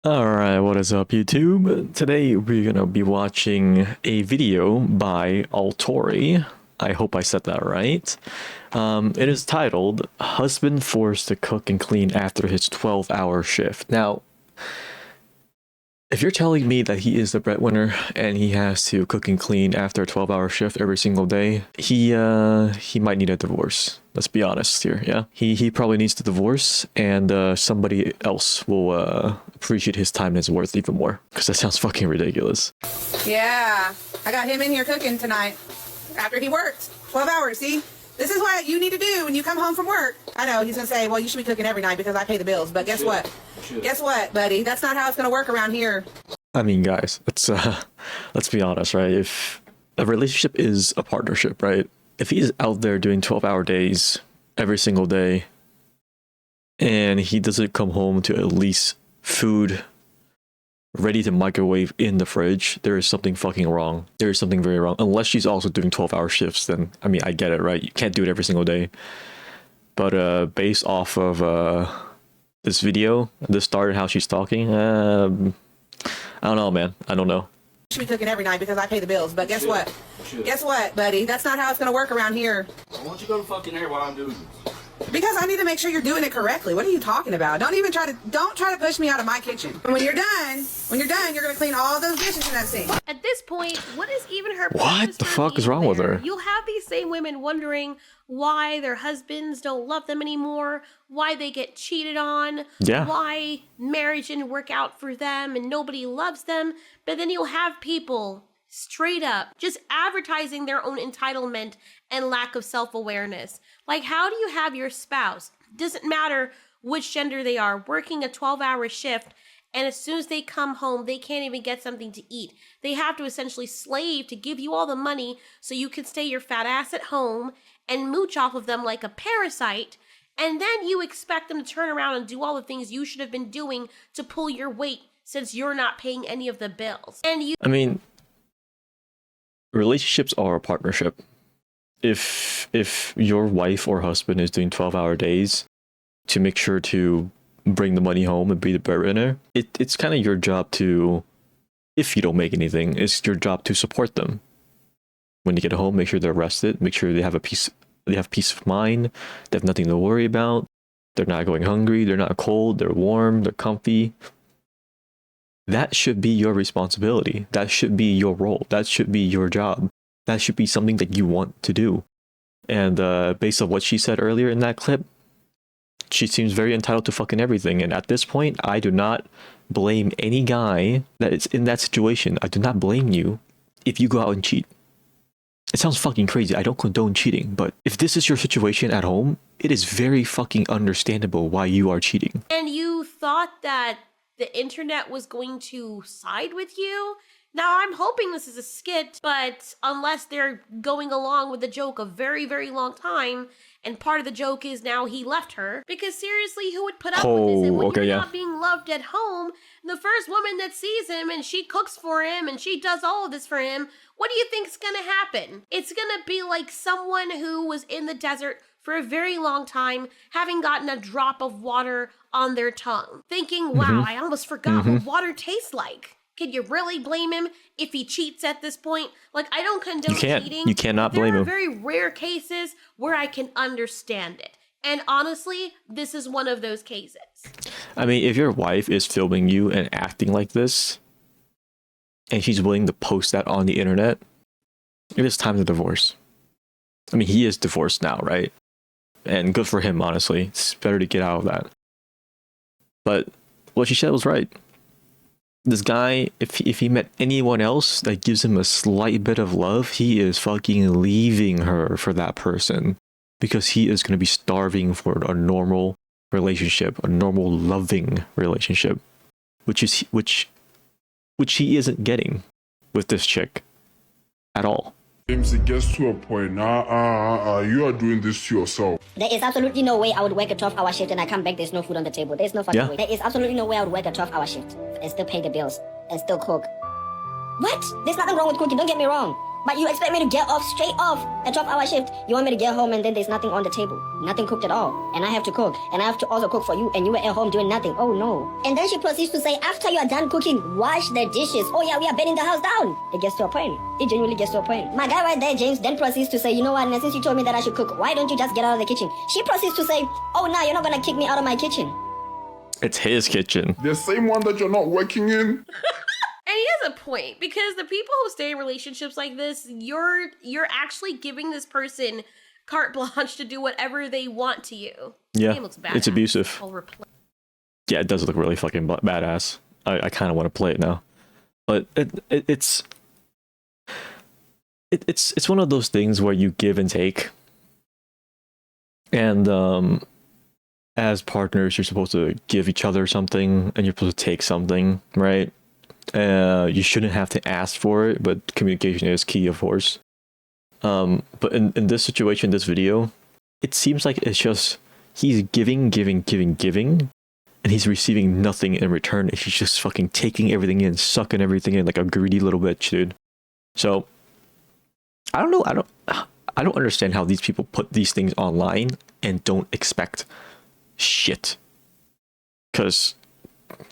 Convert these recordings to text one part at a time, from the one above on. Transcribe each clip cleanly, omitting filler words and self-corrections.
Alright, what is up YouTube? Today we're gonna be watching a video by Alteori. I hope I said that right. It is titled, Husband Forced to Cook and Clean After His 12-Hour Shift. Now, if you're telling me that he is the breadwinner and he has to cook and clean after a 12-hour shift every single day, he might need a divorce. Let's be honest here, yeah? He probably needs the divorce, and somebody else will appreciate his time and his worth even more. Because that sounds fucking ridiculous. Yeah, I got him in here cooking tonight after he worked 12 hours, see? This is what you need to do when you come home from work. I know, he's going to say, well, you should be cooking every night because I pay the bills. But guess what? Guess what, buddy? That's not how it's going to work around here. I mean, guys, let's be honest, right? If a relationship is a partnership, right? If he's out there doing 12-hour days every single day and he doesn't come home to at least food ready to microwave in the fridge, there is something fucking wrong. There is something very wrong. Unless she's also doing 12-hour shifts, then, I mean, I get it, right? You can't do it every single day. But based off of this video, the start and how she's talking, I don't know, man. I don't know. You should be cooking every night because I pay the bills. But guess what? Guess what, buddy? That's not how it's going to work around here. Why don't you go to fucking there while I'm doing this? Because I need to make sure you're doing it correctly. What are you talking about? Don't try to push me out of my kitchen. When you're done, you're gonna clean all those dishes in that sink. At this point, what is even her What purpose the for fuck is being wrong with there? her? You'll have these same women wondering why their husbands don't love them anymore, why they get cheated on, Yeah. why marriage didn't work out for them and nobody loves them. But then you'll have people straight up just advertising their own entitlement and lack of self-awareness. Like, how do you have your spouse, doesn't matter which gender they are, working a 12-hour shift, and as soon as they come home, they can't even get something to eat. They have to essentially slave to give you all the money so you can stay your fat ass at home and mooch off of them like a parasite, and then you expect them to turn around and do all the things you should have been doing to pull your weight since you're not paying any of the bills. And you I mean, relationships are a partnership. If your wife or husband is doing 12-hour days to make sure to bring the money home and be the breadwinner, it's kind of your job to, if you don't make anything, it's your job to support them. When you get home, make sure they're rested, make sure they have peace of mind, they have nothing to worry about, they're not going hungry, they're not cold, they're warm, they're comfy. That should be your responsibility. That should be your role. That should be your job. That should be something that you want to do. And based on what she said earlier in that clip, she seems very entitled to fucking everything. And at this point, I do not blame any guy that is in that situation. I do not blame you if you go out and cheat. It sounds fucking crazy. I don't condone cheating. But if this is your situation at home, it is very fucking understandable why you are cheating. And you thought that the internet was going to side with you? Now, I'm hoping this is a skit, but unless they're going along with the joke a very, very long time, and part of the joke is now he left her, because seriously, who would put up with this? And when okay, you're yeah. not being loved at home, the first woman that sees him and she cooks for him and she does all of this for him, what do you think's gonna happen? It's gonna be like someone who was in the desert for a very long time, having gotten a drop of water on their tongue, thinking, wow, I almost forgot what water tastes like. Can you really blame him if he cheats at this point? Like, I don't condone cheating. You cannot blame him. There are very rare cases where I can understand it. And honestly, this is one of those cases. I mean, if your wife is filming you and acting like this, and she's willing to post that on the internet, it is time to divorce. I mean, he is divorced now, right? And good for him, honestly. It's better to get out of that. But what she said was right. This guy, if he met anyone else that gives him a slight bit of love, he is fucking leaving her for that person. Because he is going to be starving for a normal relationship, a normal loving relationship. Which he isn't getting with this chick at all. James, it gets to a point. You are doing this to yourself. There is absolutely no way I would work a 12-hour shift and I come back, there's no food on the table. There's no fucking way. There is absolutely no way I would work a 12-hour shift and still pay the bills and still cook. What? There's nothing wrong with cooking, don't get me wrong. But you expect me to get off straight off a 12-hour shift. You want me to get home and then there's nothing on the table. Nothing cooked at all. And I have to cook. And I have to also cook for you. And you were at home doing nothing. Oh no. And then she proceeds to say, after you are done cooking, wash the dishes. Oh yeah, we are burning the house down. It gets to a point. It genuinely gets to a point. My guy right there, James, then proceeds to say, you know what, and since you told me that I should cook, why don't you just get out of the kitchen? She proceeds to say, oh, now you're not gonna kick me out of my kitchen. It's his kitchen. The same one that you're not working in? And he has a point, because the people who stay in relationships like this, you're actually giving this person carte blanche to do whatever they want to you. Yeah, Game looks it's abusive. Yeah, it does look really fucking badass. I kind of want to play it now, but it's one of those things where you give and take, and as partners, you're supposed to give each other something, and you're supposed to take something, right? You shouldn't have to ask for it, but communication is key, of course. But in this situation, this video, it seems like it's just he's giving, and he's receiving nothing in return. He's just fucking taking everything in, sucking everything in like a greedy little bitch, dude. So I don't know. I don't understand how these people put these things online and don't expect shit. Cause,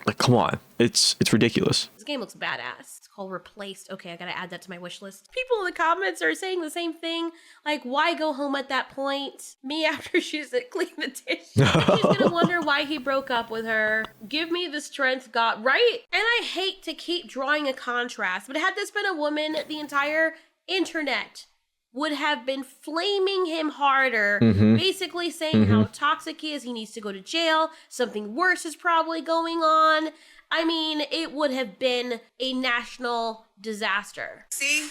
like, come on, it's ridiculous. This game looks badass. It's called Replaced. Okay, I gotta add that to my wish list. People in the comments are saying the same thing. Like, why go home at that point? Me after she's clean the dish. She's gonna wonder why he broke up with her. Give me the strength, God, right? And I hate to keep drawing a contrast, but had this been a woman, the entire internet would have been flaming him harder, basically saying how toxic he is, he needs to go to jail, something worse is probably going on. I mean, it would have been a national disaster. See?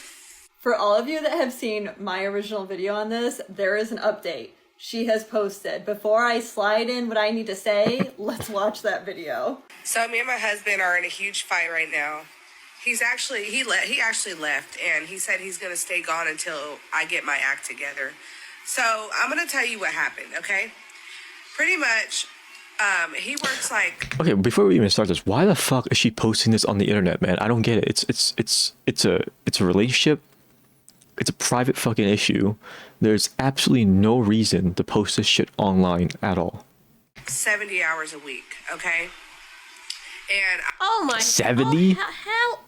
For all of you that have seen my original video on this, there is an update she has posted. Before I slide in what I need to say, let's watch that video. So me and my husband are in a huge fight right now. He actually left, and he said he's gonna stay gone until I get my act together. So I'm gonna tell you what happened, okay? Pretty much, he works like. Okay, before we even start this, why the fuck is she posting this on the internet, man? I don't get it. It's a relationship. It's a private fucking issue. There's absolutely no reason to post this shit online at all. 70 hours a week, okay? And oh my 70? Oh, hell.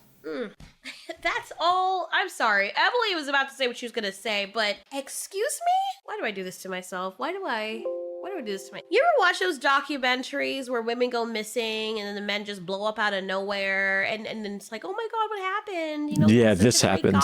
That's all. I'm sorry. Emily was about to say what she was going to say, but excuse me? Why do I do this to myself? Why do I do this to myself? You ever watch those documentaries where women go missing and then the men just blow up out of nowhere and then it's like, oh my God, what happened? You know, yeah, this happened.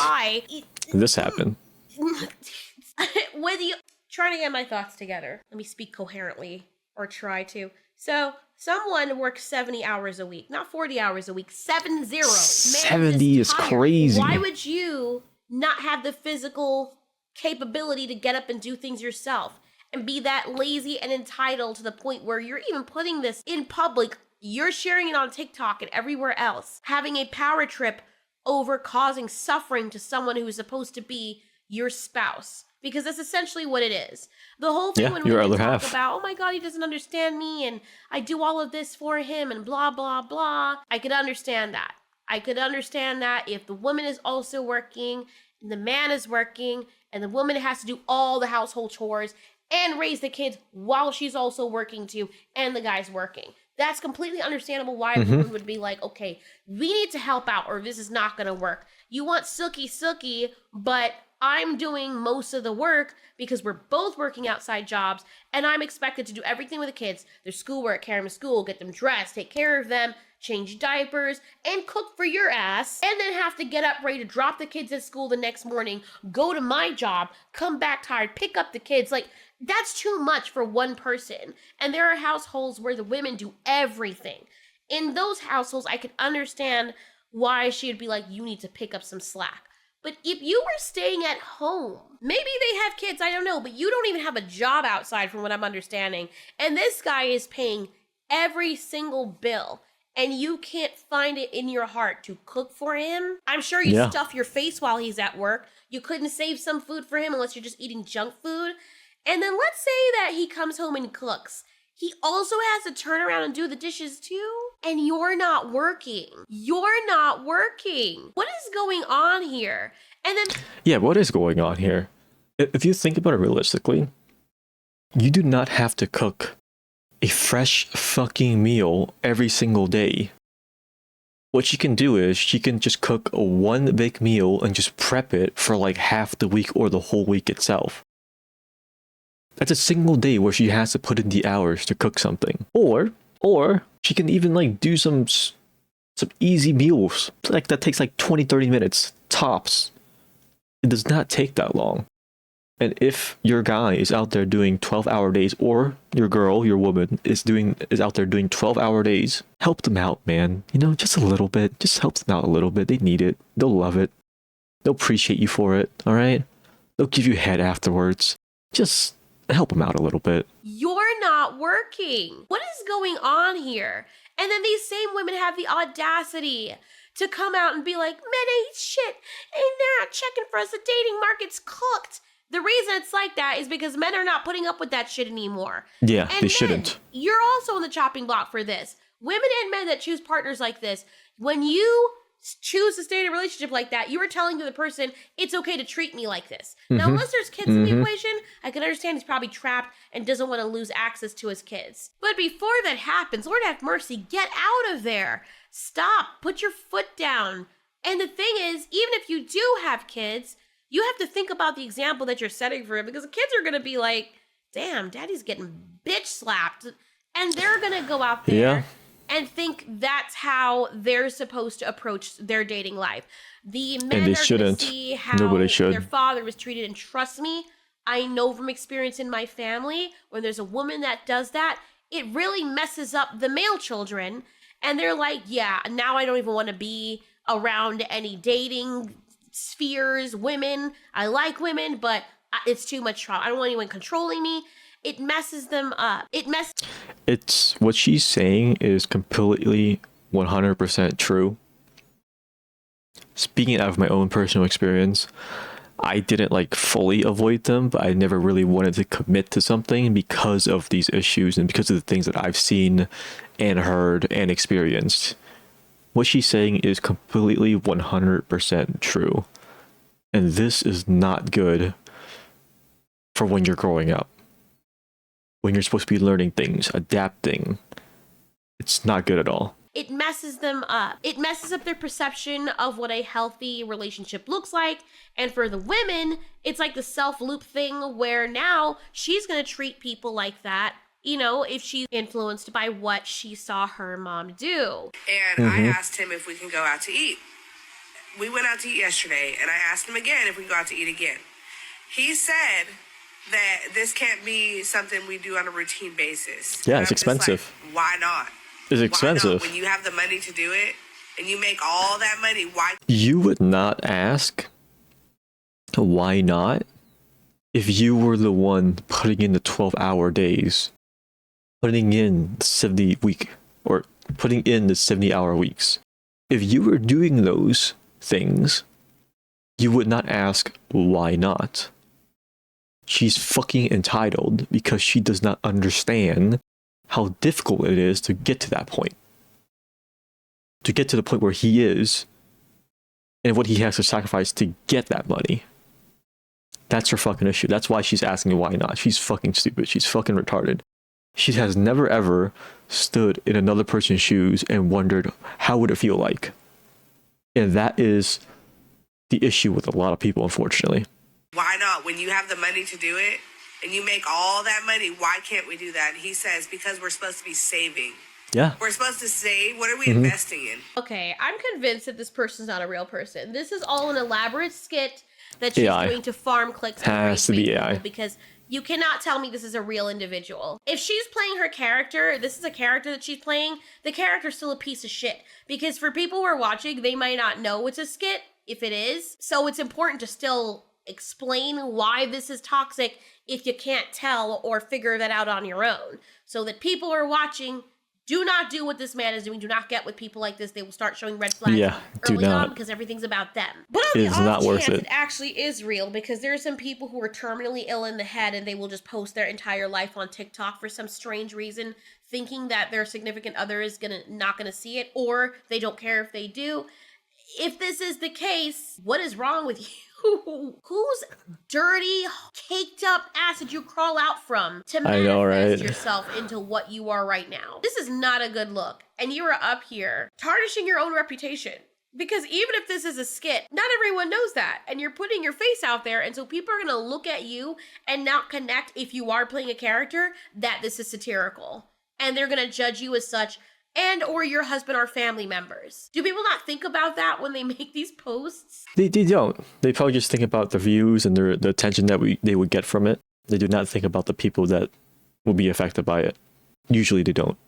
This happened. With you trying to get my thoughts together. Let me speak coherently, or try to. So someone works 70 hours a week, not 40 hours a week, 70. 70 is crazy. Why would you not have the physical capability to get up and do things yourself and be that lazy and entitled to the point where you're even putting this in public? You're sharing it on TikTok and everywhere else, having a power trip over causing suffering to someone who is supposed to be your spouse. Because that's essentially what it is. The whole thing when we talk about, oh my God, he doesn't understand me and I do all of this for him and blah, blah, blah. I could understand that. I could understand that if the woman is also working and the man is working and the woman has to do all the household chores and raise the kids while she's also working too and the guy's working. That's completely understandable why a woman would be like, okay, we need to help out or this is not going to work. You want sookie, but I'm doing most of the work because we're both working outside jobs and I'm expected to do everything with the kids, their schoolwork, carry them to school, get them dressed, take care of them, change diapers, and cook for your ass, and then have to get up ready to drop the kids at school the next morning, go to my job, come back tired, pick up the kids. Like, that's too much for one person. And there are households where the women do everything. In those households, I could understand why she would be like, you need to pick up some slack. But if you were staying at home, maybe they have kids, I don't know, but you don't even have a job outside from what I'm understanding. And this guy is paying every single bill and you can't find it in your heart to cook for him. I'm sure you stuff your face while he's at work. You couldn't save some food for him unless you're just eating junk food. And then let's say that he comes home and cooks. he also has to turn around and do the dishes too. And you're not working. You're not working. What is going on here? And then, Yeah, what is going on here? If you think about it realistically, you do not have to cook a fresh fucking meal every single day. What she can do is she can just cook a one big meal and just prep it for like half the week or the whole week itself. That's a single day where she has to put in the hours to cook something. Or she can even like do some easy meals. Like that takes like 20-30 minutes tops. It does not take that long. And if your guy is out there doing 12-hour days, or your girl, your woman is out there doing 12-hour days, help them out, man. You know, just a little bit. Just help them out a little bit. They need it. They'll love it. They'll appreciate you for it. All right? They'll give you head afterwards. Just help them out a little bit. you're not working. What is going on here? And then these same women have the audacity to come out and be like, men ain't shit, and they're not checking for us. The dating market's cooked. The reason it's like that is because men are not putting up with that shit anymore. Yeah, And they shouldn't. You're also on the chopping block for this. Women and men that choose partners like this, when you choose to stay in a relationship like that, you are telling the other person, it's okay to treat me like this. Now, unless there's kids in the equation, I can understand he's probably trapped and doesn't want to lose access to his kids. But before that happens, Lord have mercy, get out of there. Stop. Put your foot down. And the thing is, even if you do have kids, you have to think about the example that you're setting for him, because the kids are going to be like, damn, daddy's getting bitch slapped. And they're going to go out there and think that's how they're supposed to approach their dating life. The men they are going shouldn't. to see how Nobody should. their father was treated. And trust me, I know from experience in my family, when there's a woman that does that, it really messes up the male children. And they're like, yeah, now I don't even want to be around any dating spheres, women. I like women, but it's too much trouble. I don't want anyone controlling me. It messes them up. It's what she's saying is completely 100% true. Speaking out of my own personal experience, I didn't like fully avoid them, but I never really wanted to commit to something because of these issues and because of the things that I've seen and heard and experienced. What she's saying is completely 100% true. And this is not good for when you're growing up. When you're supposed to be learning things, adapting. It's not good at all. It messes them up. It messes up their perception of what a healthy relationship looks like. And for the women, it's like the self-loop thing where now she's going to treat people like that, you know, if she's influenced by what she saw her mom do. And I asked him if we can go out to eat. We went out to eat yesterday, and I asked him again if we can go out to eat again. He said that this can't be something we do on a routine basis. Yeah, And it's I'm just like, expensive. why not? It's Why expensive. not? When you have the money to do it, and you make all that money, why? You would not ask why not if you were the one putting in the 12-hour days, putting in the 70 week, or putting in the 70-hour weeks. If you were doing those things, you would not ask why not. She's fucking entitled because she does not understand how difficult it is to get to that point. To get to the point where he is and what he has to sacrifice to get that money. That's her fucking issue. That's why she's asking why not. She's fucking stupid. She's fucking retarded. She has never ever stood in another person's shoes and wondered how would it feel like. And that is the issue with a lot of people, unfortunately. Why not? When you have the money to do it, and you make all that money, why can't we do that? He says, because we're supposed to be saving. Yeah. We're supposed to save. What are we investing in? Okay, I'm convinced that this person's not a real person. This is all an elaborate skit that she's AI. doing to farm clicks. Has to be AI. Because you cannot tell me this is a real individual. If she's playing her character, this is a character that she's playing, the character's still a piece of shit. Because for people who are watching, they might not know it's a skit, if it is. So it's important to still explain why this is toxic if you can't tell or figure that out on your own. So that people who are watching Do not do what this man is doing. Do not get with people like this. They will start showing red flags do early not. on because everything's about them. But on It's the not off worth chance it. it actually is real, because there are some people who are terminally ill in the head and they will just post their entire life on TikTok for some strange reason, thinking that their significant other is not gonna see it, or they don't care if they do. If this is the case, what is wrong with you? Whose dirty, caked up ass did you crawl out from to I know, manifest right? yourself into what you are right now? This is not a good look. And you are up here tarnishing your own reputation. Because even if this is a skit, not everyone knows that. And you're putting your face out there, and so people are gonna look at you and not connect, if you are playing a character, that this is satirical. And they're gonna judge you as such, and or your husband or family members. Do people not think about that when they make these posts? They don't. They probably just think about the views and the attention that they would get from it. They do not think about the people that will be affected by it. Usually they don't.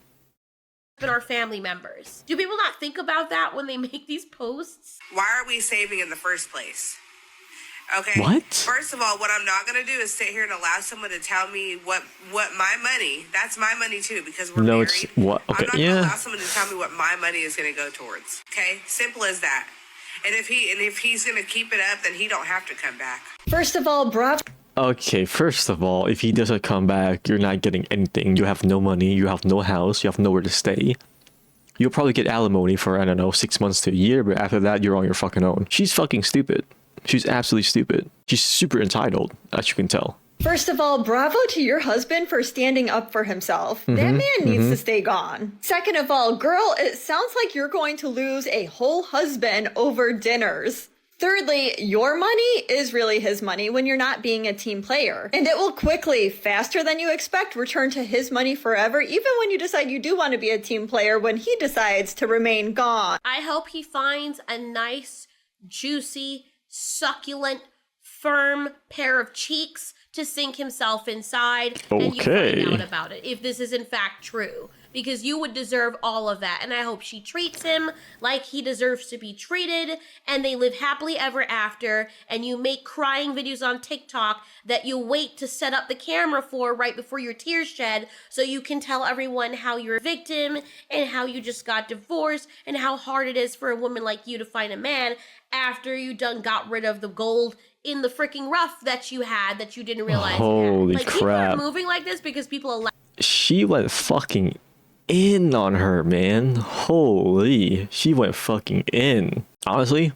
But our family members. Do people not think about that when they make these posts? Why are we saving in the first place? Okay. What? First of all, what I'm not gonna do is sit here and allow someone to tell me what my money. That's my money too, because we're No, married. it's what? Okay, I'm not yeah. gonna allow someone to tell me what my money is gonna go towards. Okay, simple as that. And if he's gonna keep it up, then he don't have to come back. First of all, bravo Okay, first of all, if he doesn't come back, you're not getting anything. You have no money, you have no house, you have nowhere to stay. You'll probably get alimony for, I don't know, 6 months to a year, but after that, you're on your fucking own. She's fucking stupid. She's absolutely stupid. She's super entitled, as you can tell. First of all, bravo to your husband for standing up for himself. That man needs to stay gone. Second of all, girl, it sounds like you're going to lose a whole husband over dinners. Thirdly, your money is really his money when you're not being a team player. And it will quickly, faster than you expect, return to his money forever, even when you decide you do want to be a team player, when he decides to remain gone. I hope he finds a nice, juicy, succulent, firm pair of cheeks to sink himself inside, and you Okay. find out about it, if this is in fact true. Because you would deserve all of that, and I hope she treats him like he deserves to be treated, and they live happily ever after, and you make crying videos on TikTok that you wait to set up the camera for right before your tears shed, so you can tell everyone how you're a victim, and how you just got divorced, and how hard it is for a woman like you to find a man after you done got rid of the gold in the freaking rough that you had that you didn't realize you had. Holy Like, people are crap. moving like this because people allow She went fucking in on her, man. Holy. She went fucking in. Honestly,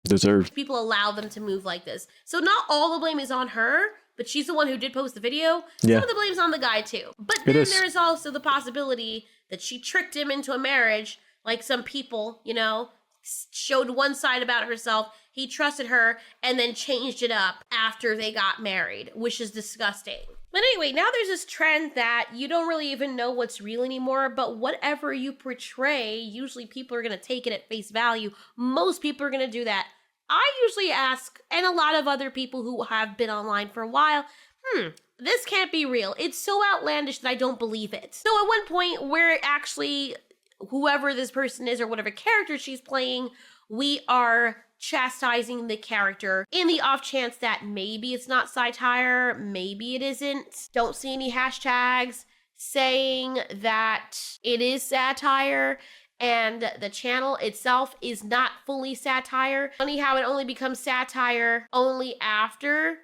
deserved. people allow them to move like this. So not all the blame is on her, but she's the one who did post the video. Yeah. Some of the blame's on the guy too. But It then is. there is also the possibility that she tricked him into a marriage, like some people, showed one side about herself. He trusted her and then changed it up after they got married, which is disgusting. But anyway, now there's this trend that you don't really even know what's real anymore, but whatever you portray, usually people are going to take it at face value. Most people are going to do that. I usually ask, and a lot of other people who have been online for a while, this can't be real. It's so outlandish that I don't believe it. So at one point where actually whoever this person is or whatever character she's playing, we are chastising the character in the off chance that maybe it's not satire, maybe it isn't. Don't see any hashtags saying that it is satire, and the channel itself is not fully satire. Funny how it only becomes satire only after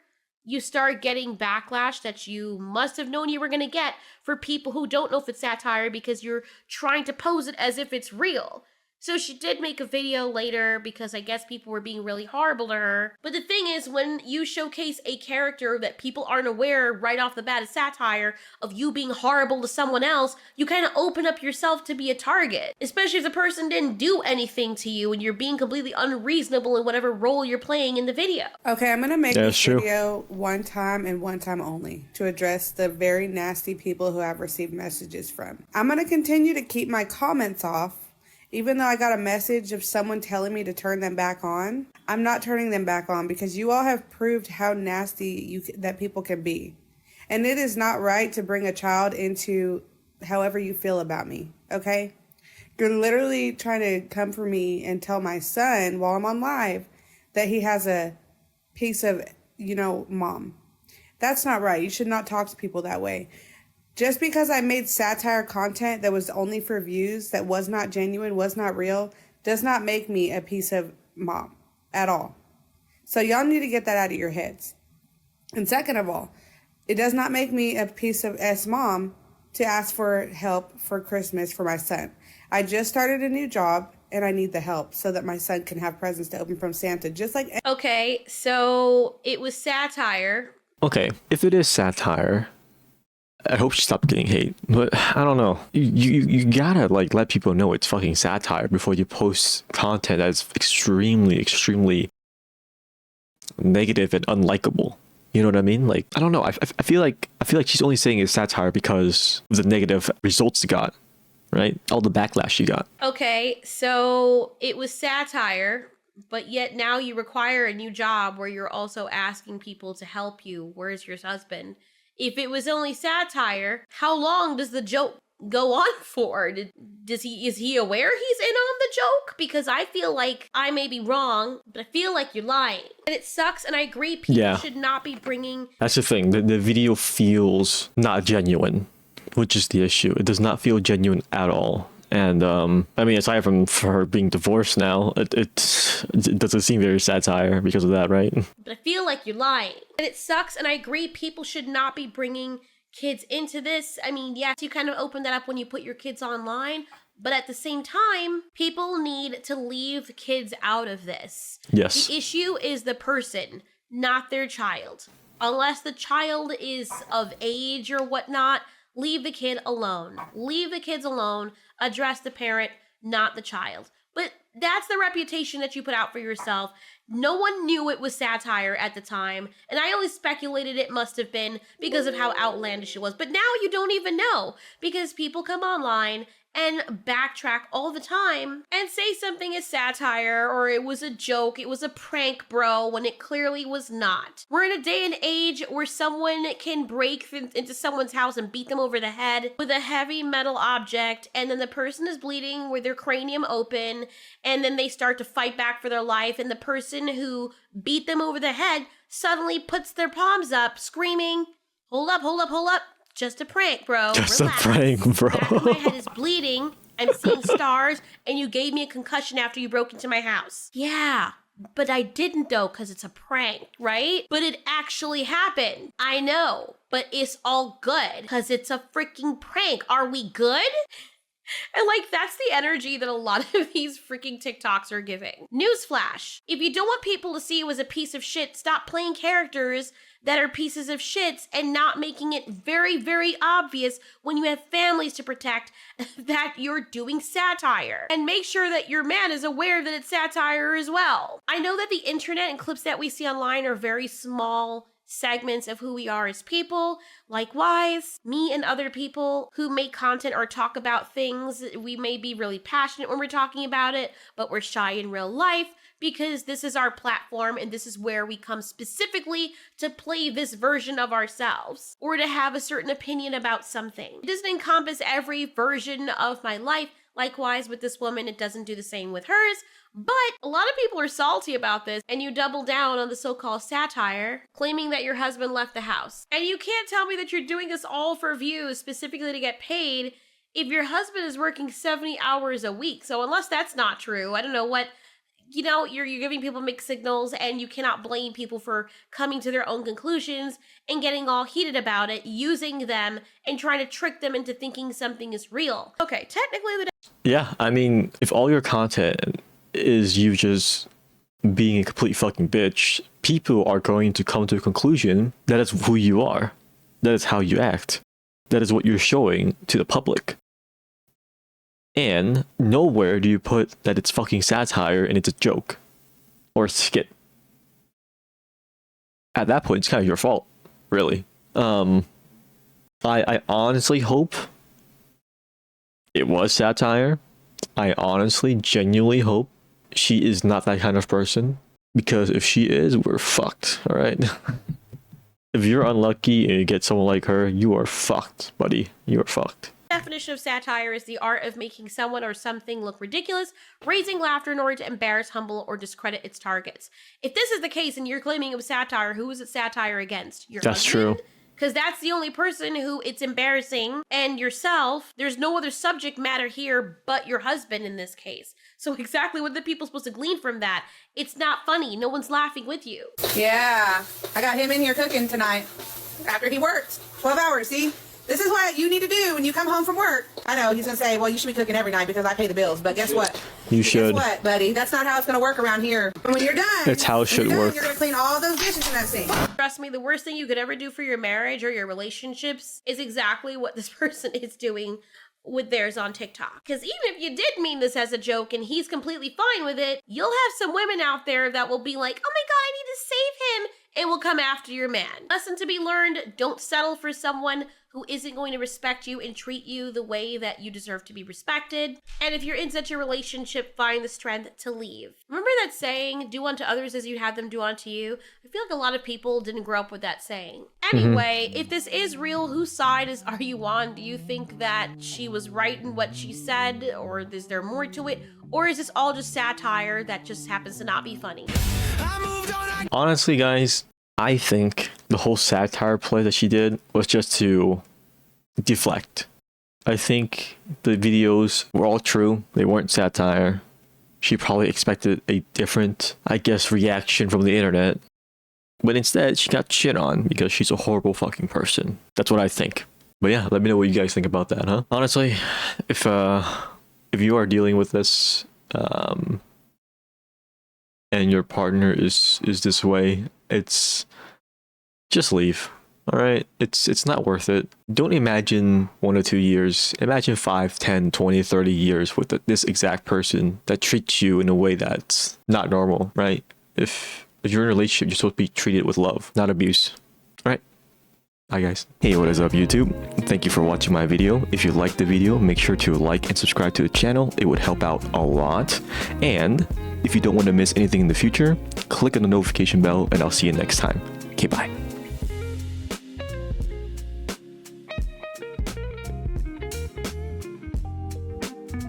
you start getting backlash that you must have known you were going to get for people who don't know if it's satire because you're trying to pose it as if it's real. So she did make a video later because I guess people were being really horrible to her. But the thing is, when you showcase a character that people aren't aware right off the bat is satire of you being horrible to someone else, you kind of open up yourself to be a target. Especially if the person didn't do anything to you and you're being completely unreasonable in whatever role you're playing in the video. Okay, I'm going to make Yeah, this that's true. video one time and one time only to address the very nasty people who I've received messages from. I'm going to continue to keep my comments off. Even though I got a message of someone telling me to turn them back on, I'm not turning them back on because you all have proved how nasty that people can be. And it is not right to bring a child into however you feel about me, okay? You're literally trying to come for me and tell my son while I'm on live that he has a piece of, mom. That's not right. You should not talk to people that way. Just because I made satire content that was only for views, that was not genuine, was not real, does not make me a piece of mom at all. So y'all need to get that out of your heads. And second of all, it does not make me a piece of S mom to ask for help for Christmas for my son. I just started a new job and I need the help so that my son can have presents to open from Santa, just like... Okay, so it was satire. Okay, if it is satire, I hope she stopped getting hate. But I don't know. You gotta like let people know it's fucking satire before you post content that's extremely negative and unlikable. You know what I mean? Like, I don't know. I feel like she's only saying it's satire because of the negative results she got, right? All the backlash she got. Okay, so it was satire, but yet now you require a new job where you're also asking people to help you. Where's your husband? If it was only satire, how long does the joke go on for? Is he aware he's in on the joke? Because I feel like I may be wrong, but I feel like you're lying. And it sucks, and I agree people should not be bringing... That's the thing. The video feels not genuine, which is the issue. It does not feel genuine at all. And I mean, aside from her being divorced now, it doesn't seem very satire because of that, right? But I feel like you're lying. And it sucks, and I agree people should not be bringing kids into this. I mean, yes, you kind of open that up when you put your kids online, but at the same time, people need to leave the kids out of this. Yes. The issue is the person, not their child. Unless the child is of age or whatnot, leave the kid alone. Leave the kids alone. Address the parent, not the child. But that's the reputation that you put out for yourself. No one knew it was satire at the time, and I only speculated it must have been because of how outlandish it was. But now you don't even know, because people come online and backtrack all the time and say something is satire or it was a joke, it was a prank, bro, when it clearly was not. We're in a day and age where someone can break into someone's house and beat them over the head with a heavy metal object, and then the person is bleeding with their cranium open, and then they start to fight back for their life, and the person who beat them over the head suddenly puts their palms up, screaming, hold up, hold up, hold up. Just a prank, bro. Just Relax. a prank, bro. Back of my head is bleeding. I'm seeing stars, and you gave me a concussion after you broke into my house. Yeah, but I didn't though, because it's a prank, right? But it actually happened. I know, but it's all good, because it's a freaking prank. Are we good? And like, that's the energy that a lot of these freaking TikToks are giving. Newsflash. If you don't want people to see you as a piece of shit, stop playing characters that are pieces of shits and not making it very obvious when you have families to protect that you're doing satire. And make sure that your man is aware that it's satire as well. I know that the internet and clips that we see online are very small segments of who we are as people. Likewise, me and other people who make content or talk about things, we may be really passionate when we're talking about it, but we're shy in real life because this is our platform and this is where we come specifically to play this version of ourselves or to have a certain opinion about something. It doesn't encompass every version of my life. Likewise, with this woman, it doesn't do the same with hers. But a lot of people are salty about this, and you double down on the so-called satire, claiming that your husband left the house. And you can't tell me that you're doing this all for views, specifically to get paid, if your husband is working 70 hours a week. So unless that's not true, I don't know what, you know, you're giving people mixed signals, and you cannot blame people for coming to their own conclusions and getting all heated about it, using them and trying to trick them into thinking something is real. Okay, technically yeah, I mean, if all your content is you just being a complete fucking bitch, people are going to come to a conclusion that is who you are. That is how you act. That is what you're showing to the public. And nowhere do you put that it's fucking satire and it's a joke or a skit. At that point, it's kind of your fault, really. I honestly hope it was satire. I honestly, genuinely hope she is not that kind of person, because if she is, we're fucked, all right? If you're unlucky and you get someone like her, you are fucked, buddy. You are fucked. Definition of satire is the art of making someone or something look ridiculous, raising laughter in order to embarrass, humble, or discredit its targets. If this is the case and you're claiming it was satire, who is it satire against? Your That's husband? true. because that's the only person who it's embarrassing. And yourself, there's no other subject matter here but your husband in this case. So exactly what the people supposed to glean from that? It's not funny. No one's laughing with you. Yeah, I got him in here cooking tonight after he worked 12 hours. See, this is what you need to do when you come home from work. I know he's gonna say, well, you should be cooking every night because I pay the bills. But guess what? You should. Guess what, buddy? That's not how it's gonna work around here. And when you're done, That's how it should work. You're gonna clean all those dishes in that sink. Trust me, the worst thing you could ever do for your marriage or your relationships is exactly what this person is doing with theirs on TikTok. Because even if you did mean this as a joke and he's completely fine with it, you'll have some women out there that will be like, oh my God, I need to save him, and will come after your man. Lesson to be learned, don't settle for someone who isn't going to respect you and treat you the way that you deserve to be respected. And if you're in such a relationship, find the strength to leave. Remember that saying, do unto others as you have them do unto you? I feel like a lot of people didn't grow up with that saying. Anyway, if this is real, whose side are you on? Do you think that she was right in what she said, or is there more to it? Or is this all just satire that just happens to not be funny? Honestly, guys, I think the whole satire play that she did was just to deflect. I think the videos were all true. They weren't satire. She probably expected a different, I guess, reaction from the internet. But instead, she got shit on because she's a horrible fucking person. That's what I think. But yeah, let me know what you guys think about that, huh? Honestly, if you are dealing with this, and your partner is this way, it's just leave. All right, it's not worth it. Don't imagine 1 or 2 years. Imagine 5, 10, 20, 30 years with this exact person that treats you in a way that's not normal, right? If you're in a relationship, you're supposed to be treated with love, not abuse. All right. Hi guys. Hey, what is up YouTube? Thank you for watching my video. If you liked the video, make sure to like and subscribe to the channel. It would help out a lot. And if you don't want to miss anything in the future, click on the notification bell and I'll see you next time. Okay, bye.